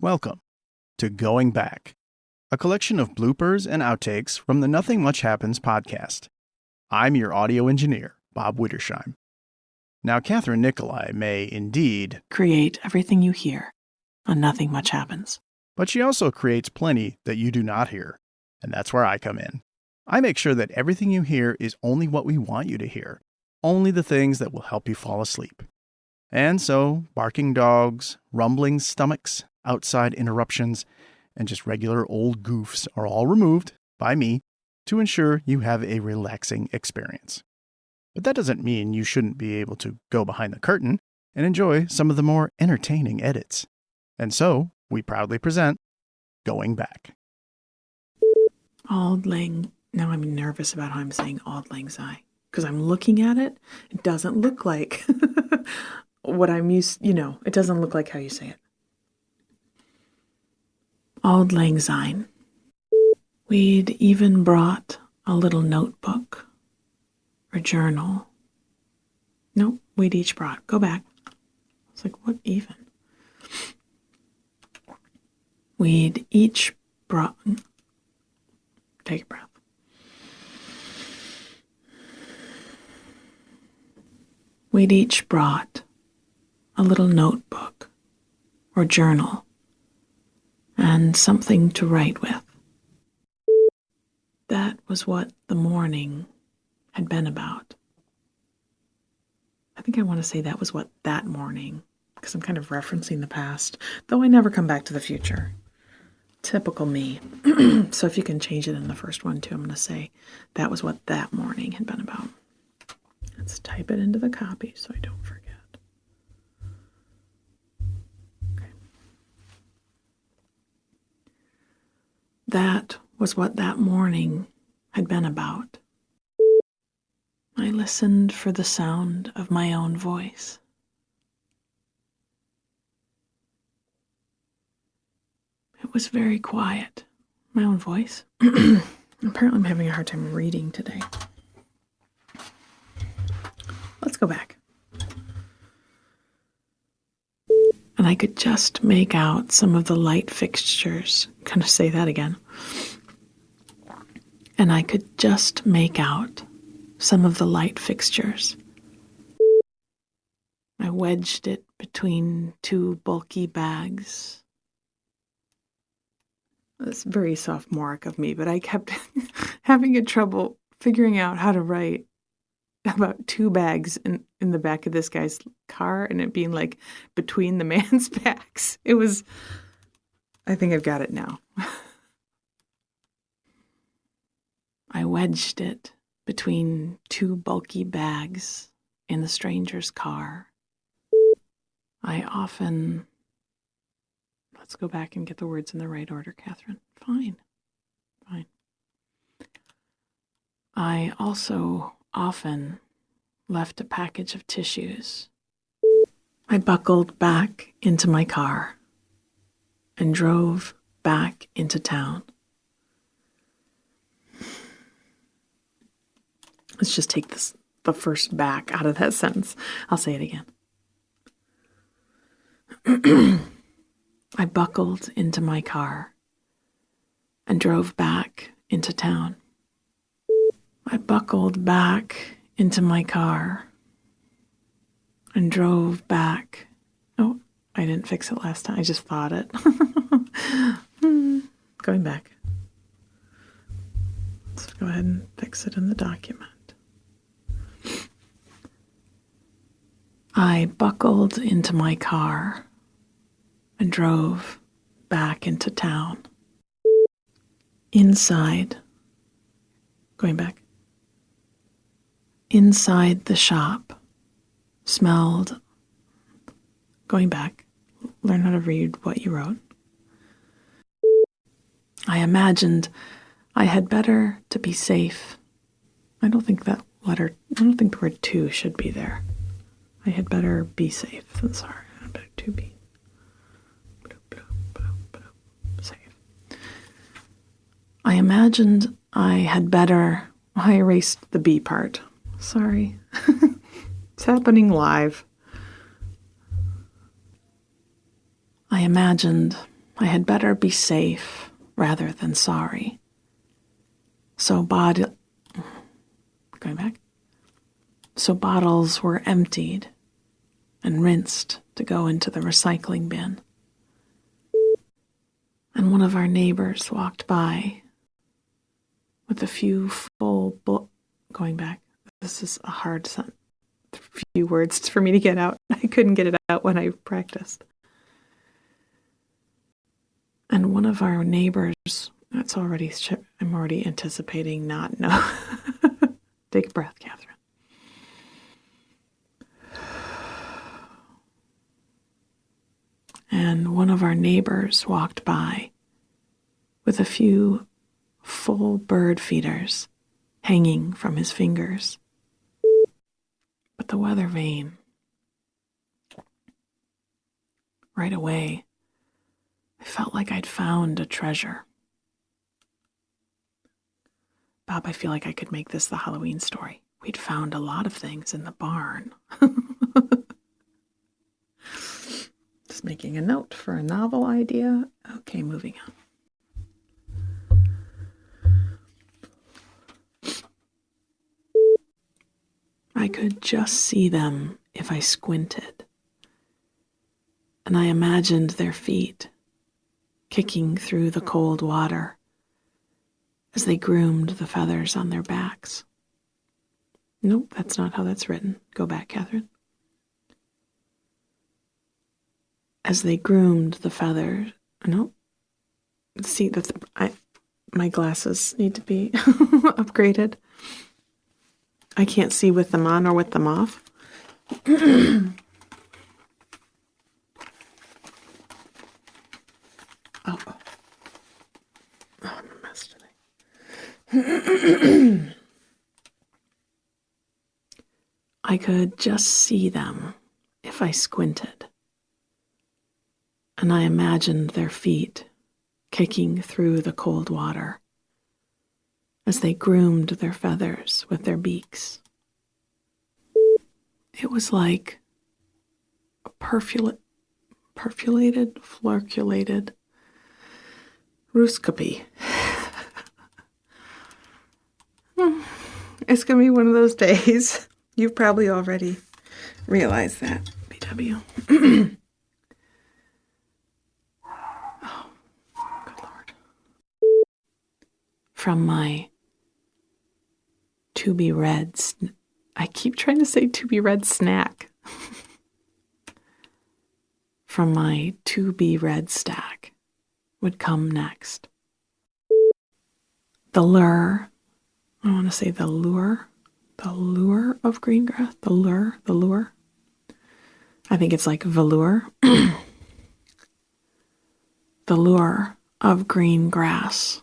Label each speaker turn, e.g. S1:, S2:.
S1: Welcome to Going Back, a collection of bloopers and outtakes from the Nothing Much Happens podcast. I'm your audio engineer, Bob Wittersheim. Now, Kathryn Nicolai may indeed
S2: create everything you hear on Nothing Much Happens.
S1: But she also creates plenty that you do not hear, and that's where I come in. I make sure that everything you hear is only what we want you to hear, only the things that will help you fall asleep. And so, barking dogs, rumbling stomachs, outside interruptions, and just regular old goofs are all removed by me to ensure you have a relaxing experience. But that doesn't mean you shouldn't be able to go behind the curtain and enjoy some of the more entertaining edits. And so, we proudly present Going Back.
S2: Auld Lang. Now I'm nervous about how I'm saying Auld Lang Syne, because I'm looking at it. It doesn't look like what I'm used, it doesn't look like how you say it. Auld Lang Syne. We'd even brought a little notebook or journal. Nope, we'd each brought. Go back. It's like, what even? We'd each brought. Take a breath. We'd each brought a little notebook or journal and something to write with. That was what the morning had been about. I think I want to say that was what that morning, because I'm kind of referencing the past, though I never come back to the future. Typical me. So if you can change it in the first one too, I'm going to say that was what that morning had been about. Let's type it into the copy so I don't forget. Okay. That was what that morning had been about. I listened for the sound of my own voice. It was very quiet. My own voice. Apparently I'm having a hard time reading today. Let's go back. And I could just make out some of the light fixtures. I'm going to say that again. And I could just make out some of the light fixtures. I wedged it between two bulky bags. That's very sophomoric of me, but I kept having a trouble figuring out how to write about two bags in the back of this guy's car and it being like between the man's backs. It was, I think I've got it now. I wedged it between two bulky bags in the stranger's car. Let's go back and get the words in the right order, Kathryn. Fine. I also often left a package of tissues. I buckled back into my car and drove back into town. Let's just take the first back out of that sentence. I'll say it again. I buckled into my car and drove back into town. I buckled back into my car and drove back. Oh, I didn't fix it last time. I just thought it. Going back. Let's go ahead and fix it in the document. I buckled into my car and drove back into town. Inside the shop smelled, learn how to read what you wrote. I imagined I had better to be safe. I don't think the word to should be there. I had better be safe. Sorry, I had better to be. Safe. I imagined I had better. I erased the B part. Sorry. It's happening live. I imagined I had better be safe rather than sorry. So bottles were emptied and rinsed to go into the recycling bin. And one of our neighbors walked by with a few This is a hard few words for me to get out. I couldn't get it out when I practiced. And one of our neighbors, I'm already anticipating not no. Take a breath, Kathryn. And one of our neighbors walked by with a few full bird feeders hanging from his fingers. But the weather vane, right away, I felt like I'd found a treasure. Bob, I feel like I could make this the Halloween story. We'd found a lot of things in the barn. Just making a note for a novel idea. Okay, moving on. I could just see them if I squinted. And I imagined their feet kicking through the cold water as they groomed the feathers on their backs. Nope, that's not how that's written. Go back, Kathryn. As they groomed the feathers. Nope. See, my glasses need to be upgraded. I can't see with them on or with them off. Oh, I'm a mess today. I could just see them if I squinted. And I imagined their feet kicking through the cold water as they groomed their feathers with their beaks. It was like a florculated rooskopy. It's going to be one of those days. You've probably already realized that, BW. Oh, good Lord. From my to be read, I keep trying to say to be read snack. From my to be read stack would come next the lure. I want to say the lure of green grass. The lure. I think it's like velour. The lure of green grass